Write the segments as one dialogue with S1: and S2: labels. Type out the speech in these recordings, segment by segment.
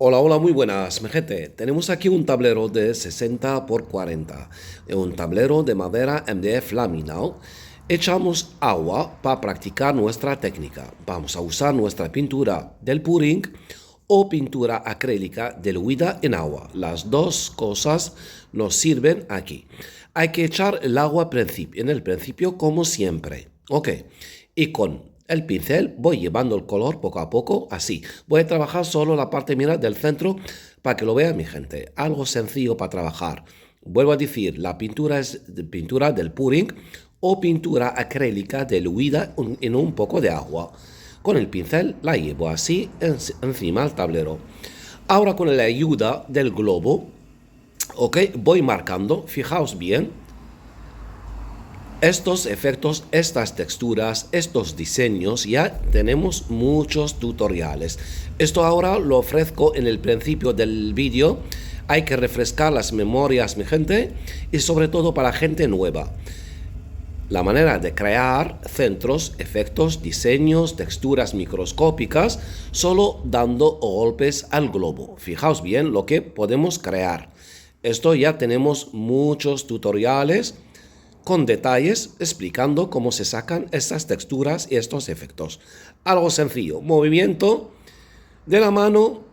S1: Hola, hola, muy buenas, mi gente. Tenemos aquí un tablero de 60 por 40, un tablero de madera MDF laminado. Echamos agua para practicar nuestra técnica. Vamos a usar nuestra pintura del puring o pintura acrílica diluida en agua. Las dos cosas nos sirven aquí. Hay que echar el agua en el principio como siempre. Ok, y con el pincel voy llevando el color poco a poco, así. Voy a trabajar solo la parte, mira, del centro para que lo vea mi gente. Algo sencillo para trabajar. Vuelvo a decir, la pintura es pintura del puring o pintura acrílica diluida en un poco de agua. Con el pincel la llevo así encima del tablero. Ahora con la ayuda del globo, ok, voy marcando, fijaos bien, estos efectos, estas texturas, estos diseños, ya tenemos muchos tutoriales. Esto ahora lo ofrezco en el principio del vídeo. Hay que refrescar las memorias, mi gente, y sobre todo para gente nueva. La manera de crear centros, efectos, diseños, texturas microscópicas, solo dando golpes al globo. Fijaos bien lo que podemos crear. Esto ya tenemos muchos tutoriales con detalles explicando cómo se sacan estas texturas y estos efectos. Algo sencillo, movimiento de la mano.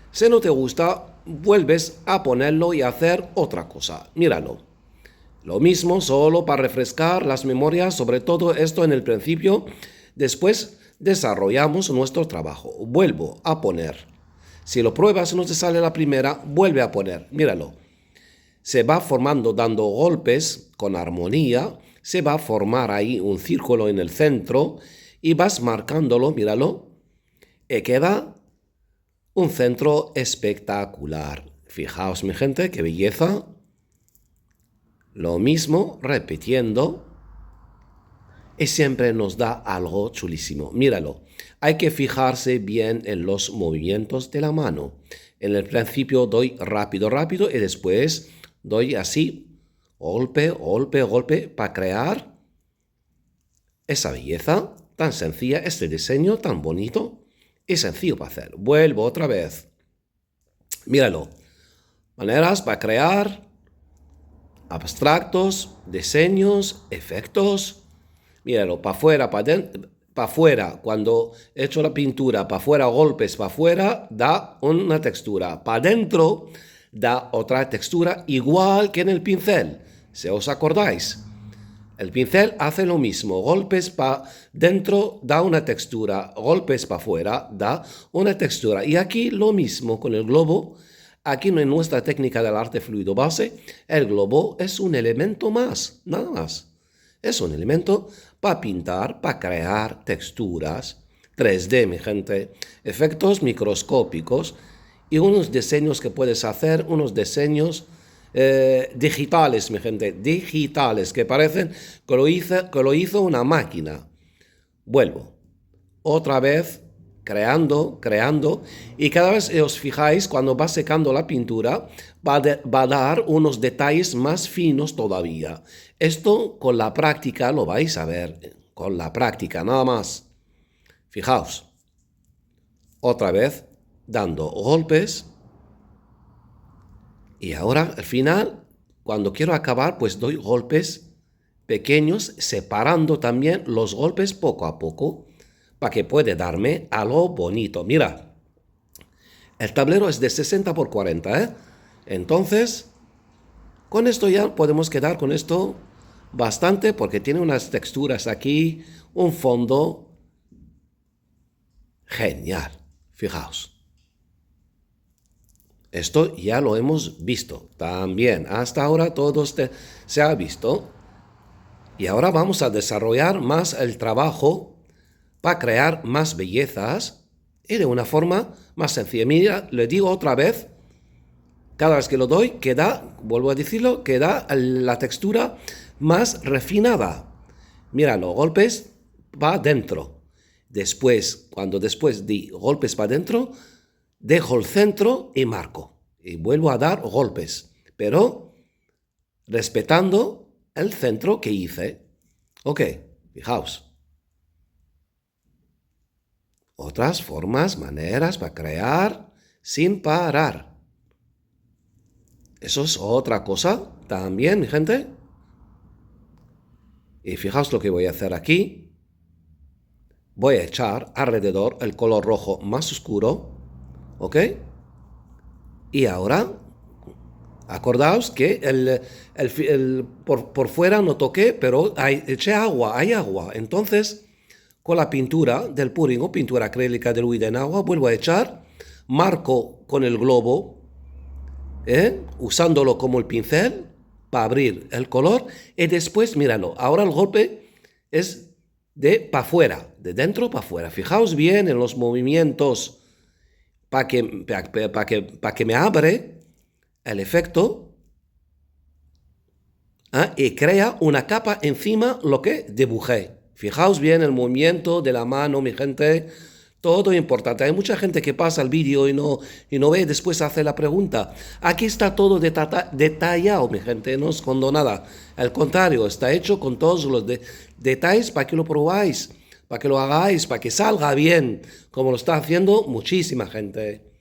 S1: Si no te gusta, vuelves a ponerlo y hacer otra cosa. Míralo. Lo mismo, solo para refrescar las memorias, sobre todo esto en el principio. Después desarrollamos nuestro trabajo. Vuelvo a poner. Si lo pruebas y no te sale la primera, vuelve a poner. Míralo. Se va formando dando golpes con armonía, se va a formar ahí un círculo en el centro y vas marcándolo, míralo, y queda un centro espectacular. Fijaos, mi gente, qué belleza. Lo mismo, repitiendo, y siempre nos da algo chulísimo. Míralo, hay que fijarse bien en los movimientos de la mano. En el principio doy rápido, rápido, y después doy así, golpe, golpe, golpe, para crear esa belleza tan sencilla, este diseño tan bonito y sencillo para hacer. Vuelvo otra vez. Míralo. Maneras para crear abstractos, diseños, efectos. Míralo, para afuera, para adentro. Para afuera, cuando he hecho la pintura, para afuera, golpes, para afuera, da una textura. Para adentro, da otra textura, igual que en el pincel. Si os acordáis, el pincel hace lo mismo. Golpes para dentro, da una textura. Golpes para afuera, da una textura. Y aquí lo mismo con el globo. Aquí en nuestra técnica del arte fluido base, el globo es un elemento más, nada más. Es un elemento para pintar, para crear texturas 3D, mi gente, efectos microscópicos y unos diseños que puedes hacer, unos diseños digitales, mi gente, digitales, que parecen que lo hizo una máquina. Vuelvo. Otra vez, creando, creando, y cada vez os fijáis, cuando va secando la pintura, va a dar unos detalles más finos todavía. Esto con la práctica lo vais a ver, con la práctica, nada más. Fijaos, otra vez, dando golpes, y ahora, al final, cuando quiero acabar, pues doy golpes pequeños, separando también los golpes poco a poco, para que pueda darme algo bonito. Mira, el tablero es de 60 por 40, ¿eh? Entonces, con esto ya podemos quedar con esto bastante, porque tiene unas texturas aquí, un fondo genial. Fijaos. Esto ya lo hemos visto también. Hasta ahora todo se ha visto. Y ahora vamos a desarrollar más el trabajo para crear más bellezas y de una forma más sencilla. Mira, le digo otra vez, cada vez que lo doy, queda, vuelvo a decirlo, queda la textura más refinada. Mira, los golpes va dentro. Después, cuando después di golpes para dentro, dejo el centro y marco. Y vuelvo a dar golpes, pero respetando el centro que hice. Ok, fijaos. Otras formas, maneras para crear sin parar. Eso es otra cosa también, mi gente. Y fijaos lo que voy a hacer aquí. Voy a echar alrededor el color rojo más oscuro. ¿Ok? Y ahora, acordaos que por fuera no toqué, pero eché agua, hay agua. Entonces, con la pintura del pudding o pintura acrílica diluida en agua, vuelvo a echar, marco con el globo, usándolo como el pincel para abrir el color, y después, míralo, ahora el golpe es de para afuera, de dentro para afuera. Fijaos bien en los movimientos para que me abre el efecto, y crea una capa encima lo que dibujé. Fijaos bien el movimiento de la mano, mi gente. Todo importante. Hay mucha gente que pasa el vídeo y no ve, después hace la pregunta. Aquí está todo detallado, mi gente. No escondo nada. Al contrario, está hecho con todos los detalles para que lo probáis, para que lo hagáis, para que salga bien, como lo está haciendo muchísima gente.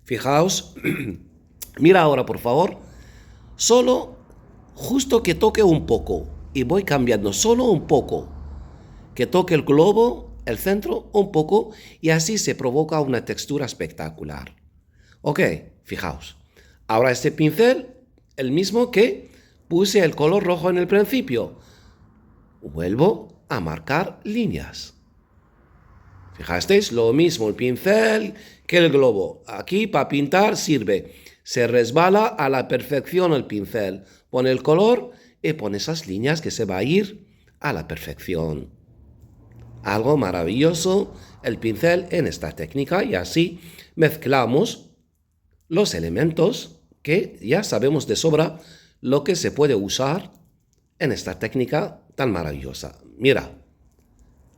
S1: Fijaos. Mira ahora, por favor. Solo, justo que toque un poco. Y voy cambiando solo un poco. Que toque el globo, el centro, un poco, y así se provoca una textura espectacular. Ok, fijaos. Ahora este pincel, el mismo que puse el color rojo en el principio. Vuelvo a marcar líneas. Fijasteis, lo mismo el pincel que el globo. Aquí para pintar sirve. Se resbala a la perfección el pincel. Pone el color y pone esas líneas que se va a ir a la perfección. Algo maravilloso el pincel en esta técnica, y así mezclamos los elementos que ya sabemos de sobra lo que se puede usar en esta técnica tan maravillosa. Mira,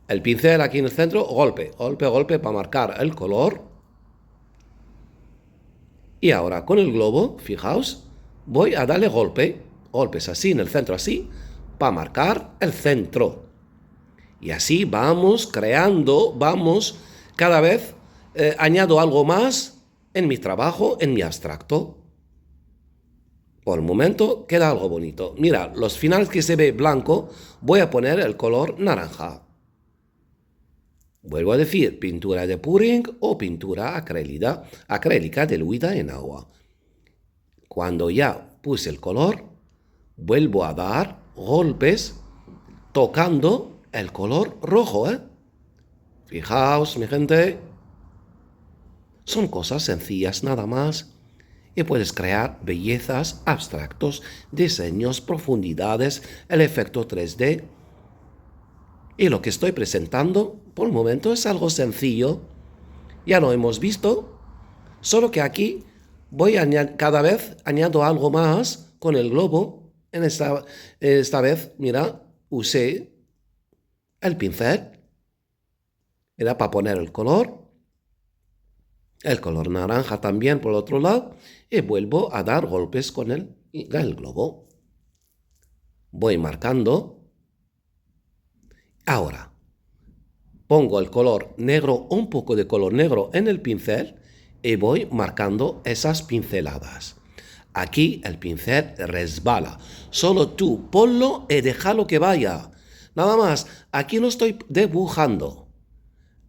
S1: el pincel aquí en el centro, golpe, golpe, golpe para marcar el color. Y ahora con el globo, fijaos, voy a darle golpes así en el centro, así, para marcar el centro. Y así vamos creando, cada vez añado algo más en mi trabajo, en mi abstracto. Por el momento queda algo bonito. Mira, los finales que se ve blanco, voy a poner el color naranja. Vuelvo a decir, pintura de pudding o pintura acrílica diluida en agua. Cuando ya puse el color, vuelvo a dar golpes tocando el color rojo, Fijaos, mi gente. Son cosas sencillas nada más. Y puedes crear bellezas, abstractos, diseños, profundidades, el efecto 3D. Y lo que estoy presentando, por el momento, es algo sencillo. Ya lo hemos visto. Solo que aquí voy a cada vez añado algo más con el globo. Esta vez, mira, usé el pincel, era para poner el color naranja también por el otro lado, y vuelvo a dar golpes con el globo. Voy marcando. Ahora, pongo el color negro, un poco de color negro en el pincel, y voy marcando esas pinceladas. Aquí el pincel resbala. Solo tú ponlo y déjalo que vaya. Nada más, aquí no estoy dibujando.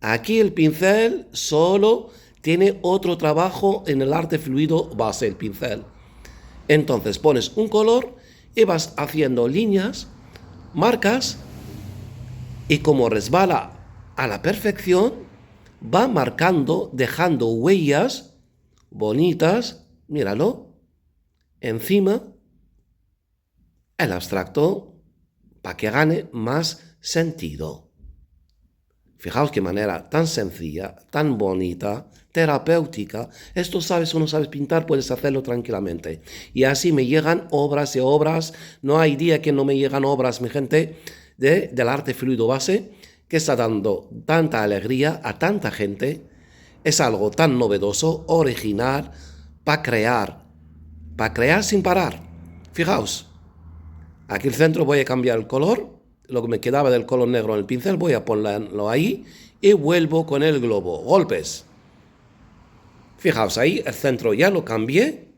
S1: Aquí el pincel solo tiene otro trabajo en el arte fluido base, el pincel. Entonces pones un color y vas haciendo líneas, marcas, y como resbala a la perfección, va marcando, dejando huellas bonitas, míralo, encima, el abstracto, para que gane más sentido. Fijaos qué manera tan sencilla, tan bonita, terapéutica. Esto sabes o no sabes pintar, puedes hacerlo tranquilamente. Y así me llegan obras y obras. No hay día que no me llegan obras, mi gente, del arte fluido base, que está dando tanta alegría a tanta gente. Es algo tan novedoso, original, para crear sin parar. Fijaos. Aquí el centro voy a cambiar el color, lo que me quedaba del color negro en el pincel, voy a ponerlo ahí y vuelvo con el globo. Golpes. Fijaos ahí, el centro ya lo cambié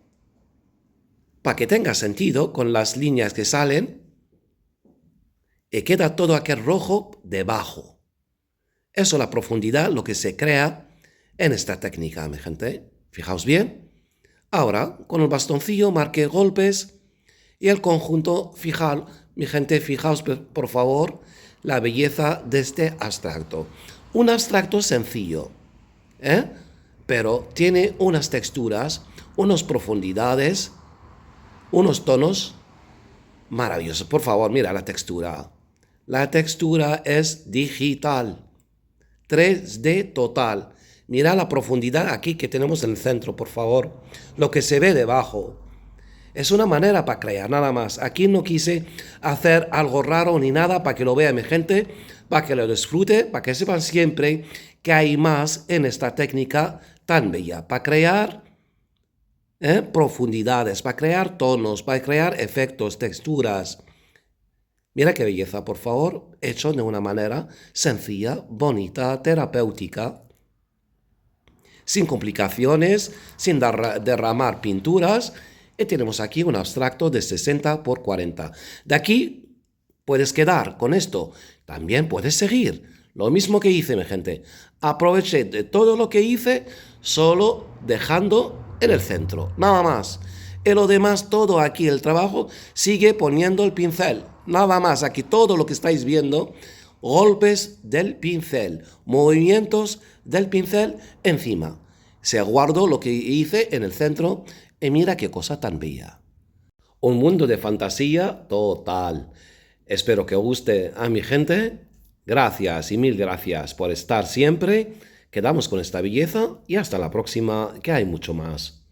S1: para que tenga sentido con las líneas que salen y queda todo aquel rojo debajo. Eso es la profundidad, lo que se crea en esta técnica, mi gente. Fijaos bien. Ahora, con el bastoncillo marqué golpes y el conjunto, fijaos, mi gente, fijaos por favor la belleza de este abstracto. Un abstracto sencillo, pero tiene unas texturas, unas profundidades, unos tonos maravillosos. Por favor, mira la textura. La textura es digital, 3D total. Mira la profundidad aquí que tenemos en el centro, por favor. Lo que se ve debajo. Es una manera para crear, nada más. Aquí no quise hacer algo raro ni nada para que lo vea mi gente, para que lo disfrute, para que sepan siempre que hay más en esta técnica tan bella. Para crear profundidades, para crear tonos, para crear efectos, texturas. Mira qué belleza, por favor. Hecho de una manera sencilla, bonita, terapéutica. Sin complicaciones, sin derramar pinturas. Y tenemos aquí un abstracto de 60 por 40. De aquí puedes quedar con esto. También puedes seguir. Lo mismo que hice, mi gente. Aproveché de todo lo que hice, solo dejando en el centro. Nada más. Y lo demás, todo aquí, el trabajo, sigue poniendo el pincel. Nada más. Aquí todo lo que estáis viendo, golpes del pincel, movimientos del pincel encima. Se guardo lo que hice en el centro y mira qué cosa tan bella. Un mundo de fantasía total. Espero que os guste a mi gente. Gracias y mil gracias por estar siempre. Quedamos con esta belleza y hasta la próxima, que hay mucho más.